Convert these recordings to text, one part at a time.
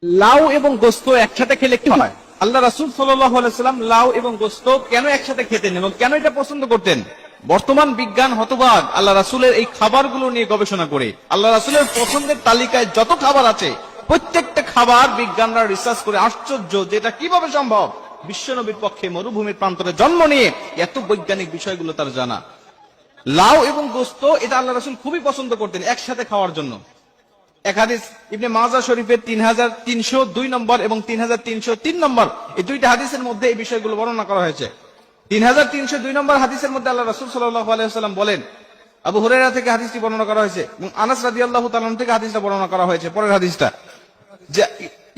লাউ এবং গোস্ত একসাথে খেলে কি হয়? আল্লাহ রাসূল সাল্লাল্লাহু আলাইহি ওয়াসাল্লাম লাউ এবং গোস্ত কেন একসাথে খেতেন এবং কেন এটা পছন্দ করতেন? বর্তমান বিজ্ঞান হতবাক আল্লাহ রাসূলের এই খাবারগুলো নিয়ে গবেষণা করে। আল্লাহ রাসূলের পছন্দের তালিকায় যত খাবার আছে প্রত্যেকটা খাবার বিজ্ঞানরা রিসার্চ করে আশ্চর্য যে এটা কিভাবে সম্ভব। বিশ্বনবীর পক্ষে মরুভূমির প্রান্তরে জন্ম নিয়ে এত বৈজ্ঞানিক বিষয়গুলো তার জানা। লাউ এবং গোস্ত এটা আল্লাহ রাসূল খুবই পছন্দ করতেন একসাথে খাওয়ার জন্য। এক হাদিস ইবনে মাজাহ শরীফের 3302 নম্বর এবং 3303 নম্বর, এই দুইটা হাদিসের মধ্যে এই বিষয়গুলো বর্ণনা করা হয়েছে। 3302 নম্বর হাদিসের মধ্যে আল্লাহ রাসূল সাল্লাল্লাহু আলাইহি ওয়াসাল্লাম বলেন, আবু হুরায়রা থেকে হাদিসটি বর্ণনা করা হয়েছে এবং আনাস রাদিয়াল্লাহু তাআলা থেকে হাদিসটা বর্ণনা করা হয়েছে। পরের হাদিসটা যে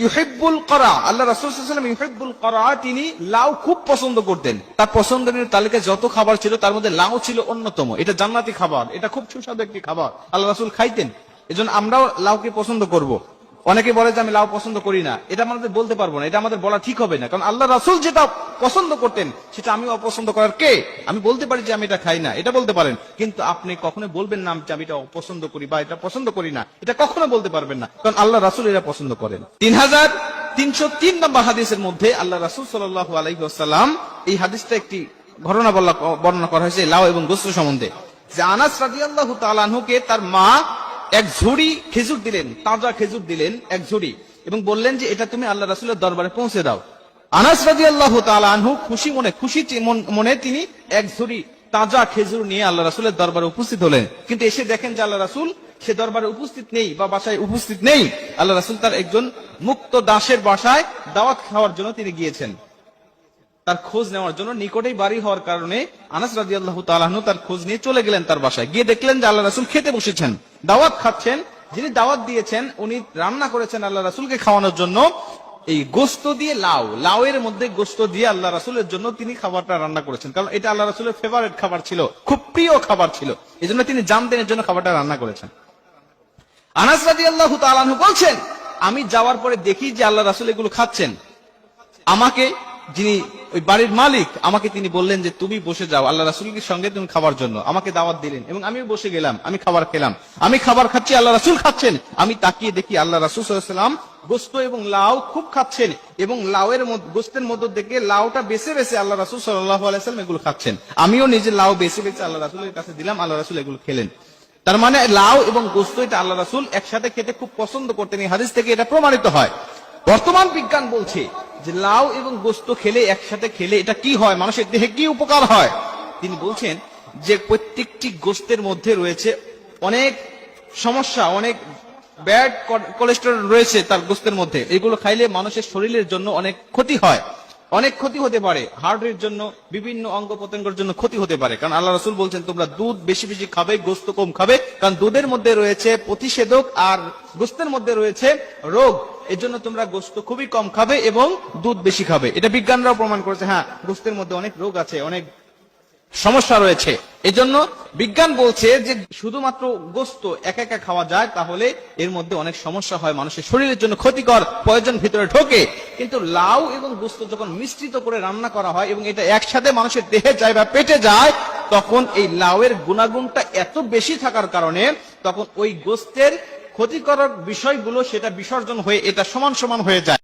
ইউহিব্বুল করা, আল্লাহ রাসূল সাল্লাল্লাহু আলাইহি ওয়াসাল্লাম ইউহিব্বুল করা, তিনি লাউ খুব পছন্দ করতেন। তার পছন্দের তালিকায় যত খাবার ছিল তার মধ্যে লাউ ছিল অন্যতম। এটা জান্নাতি খাবার, এটা খুব সুস্বাদু একটি খাবার, আল্লাহ রাসূল খাইতেন। এজন্য আমরাও লাউকে পছন্দ করব। অনেকে বলে যে আমি লাউ পছন্দ করি না, এটা আমাদের বলতে পারবো না, এটা আমাদের বলা ঠিক হবে না, কারণ আল্লাহ রাসূল যেটা পছন্দ করতেন সেটা আমি অপছন্দ করার কে? আমি বলতে পারি যে আমি এটা খাই না, এটা বলতে পারেন, কিন্তু আপনি কখনো বলবেন না যে আমি এটা অপছন্দ করি বা এটা পছন্দ করি না, এটা কখনো বলতে পারবেন না, কারণ আল্লাহ রাসূল এটা পছন্দ করেন। 3303 নম্বর হাদিসের মধ্যে আল্লাহ রাসূল সাল্লাল্লাহু আলাইহি ওয়াসাল্লাম এই হাদিসটা একটি ঘটনা বর্ণনা করা হয়েছে লাউ এবং গোস্ত সম্বন্ধে, যে আনাস রাদিয়াল্লাহু তাআলা আনহুকে তার মা এক ঝুড়ি খেজুর দিলেন, তাজা খেজুর দিলেন এক ঝুড়ি, এবং বললেন যে এটা তুমি আল্লাহ রাসূলের দরবারে পৌঁছে দাও। আনাস রাদিয়াল্লাহু তাআলা আনহু খুশি মনে তিনি এক ঝুড়ি তাজা খেজুর নিয়ে আল্লাহ রাসূলের দরবারে উপস্থিত হলেন, কিন্তু এসে দেখেন যে আল্লাহ রাসূল সে দরবারে উপস্থিত নেই বা বাসায় উপস্থিত নেই। আল্লাহ রাসূল তার একজন মুক্ত দাসের বাসায় দাওয়াত খাওয়ার জন্য তিনি গিয়েছেন, তার খোঁজ নেওয়ার জন্য। নিকটেই বাড়ি হওয়ার কারণে আনাস রাদিয়াল্লাহু তাআলা আনহু তার খোঁজ নিয়ে চলে গেলেন তার বাসায়। গিয়ে দেখলেন যে আল্লাহ রাসূল খেতে বসেছেন, দাওয়াত খাচ্ছেন। যিনি দাওয়াত দিয়েছেন উনি রান্না করেছেন আল্লাহ রাসূলকে খাওয়ানোর জন্য এই গোস্ত দিয়ে লাউয়ের মধ্যে গোস্ত দিয়ে আল্লাহ রাসূলের জন্য তিনি খাবারটা রান্না করেছেন, কারণ এটা আল্লাহ রাসূলের ফেভারিট খাবার ছিল, খুব প্রিয় খাবার ছিল, এজন্য তিনি জানতেন এর জন্য খাবারটা রান্না করেছেন। আনাস রাদিয়াল্লাহু তাআলা আনহু বলছেন, আমি যাওয়ার পরে দেখি যে আল্লাহ রাসূল এগুলো খাচ্ছেন। আমাকে যিনি ওই বাড়ির মালিক, আমাকে তিনি বললেন যে তুমি বসে যাও আল্লাহ রাসূলের সঙ্গে তুমি খাবার জন্য, আমাকে দাওয়াত দিলেন এবং আমিও বসে গেলাম, আমি খাবার খেলাম। আমি খাবার খাচ্ছি, আল্লাহ রাসূল খাচ্ছেন, আমি তাকিয়ে দেখি আল্লাহ রাসূল সাল্লাল্লাহু আলাইহি ওয়াসাল্লাম গোস্ত এবং লাউ খুব খাচ্ছেন, এবং লাউয়ের গোস্তের মধ্য থেকে লাউটা বেছে বেছে আল্লাহ রাসূল সাল্লাল্লাহু আলাইহি ওয়াসাল্লাম এগুলো খাচ্ছেন। আমিও নিজে লাউ বেছে বেছে আল্লাহ রাসূলের কাছে দিলাম, আল্লাহ রাসূল এগুলো খেলেন। তার মানে লাউ এবং গোস্ত এটা আল্লাহ রাসূল একসাথে খেতে খুব পছন্দ করতেন, এই হাদিস থেকে এটা প্রমাণিত হয়। বর্তমান বিজ্ঞান বলছে যে লাউ এবং গোস্ত খেলে একসাথে খেলে এটা কি হয়, মানুষের দেহে কি উপকার হয়। তিনি বলছেন যে প্রত্যেকটি গোস্তের মধ্যে রয়েছে অনেক সমস্যা, অনেক ব্যাড কোলেস্টেরল রয়েছে তার গোস্তের মধ্যে, এগুলো খাইলে মানুষের শরীরের জন্য অনেক ক্ষতি হয়, অনেক ক্ষতি হতে পারে, হার্টের জন্য, বিভিন্ন অঙ্গ প্রত্যঙ্গের জন্য ক্ষতি হতে পারে। কারণ আল্লাহ রাসূল বলছেন তোমরা দুধ বেশি বেশি খাবে, গোস্ত কম খাবে, কারণ দুধের মধ্যে রয়েছে প্রতিষেধক আর গোস্তের মধ্যে রয়েছে রোগ, এর জন্য তোমরা গোস্ত খুবই কম খাবে এবং দুধ বেশি খাবে। এটা বিজ্ঞানরাও প্রমাণ করেছে, হ্যাঁ গোস্তের মধ্যে অনেক রোগ আছে, অনেক সমস্যা রয়েছে। এজন্য বিজ্ঞান বলছে যে শুধুমাত্র গোস্ত একা একা খাওয়া যায় তাহলে এর মধ্যে অনেক সমস্যা হয়, মানুষের শরীরের জন্য ক্ষতিকর, পয়জন ভিতরে ঢোকে। কিন্তু লাউ এবং গোস্ত যখন মিশ্রিত করে রান্না করা হয় এবং এটা একসাথে মানুষের দেহে যায় বা পেটে যায়, তখন এই লাউয়ের গুণাগুণটা এত বেশি থাকার কারণে তখন ওই গোস্তের ক্ষতিকারক বিষয়গুলো সেটা বিসর্জন হয়ে এটা সমান সমান হয়ে যায়।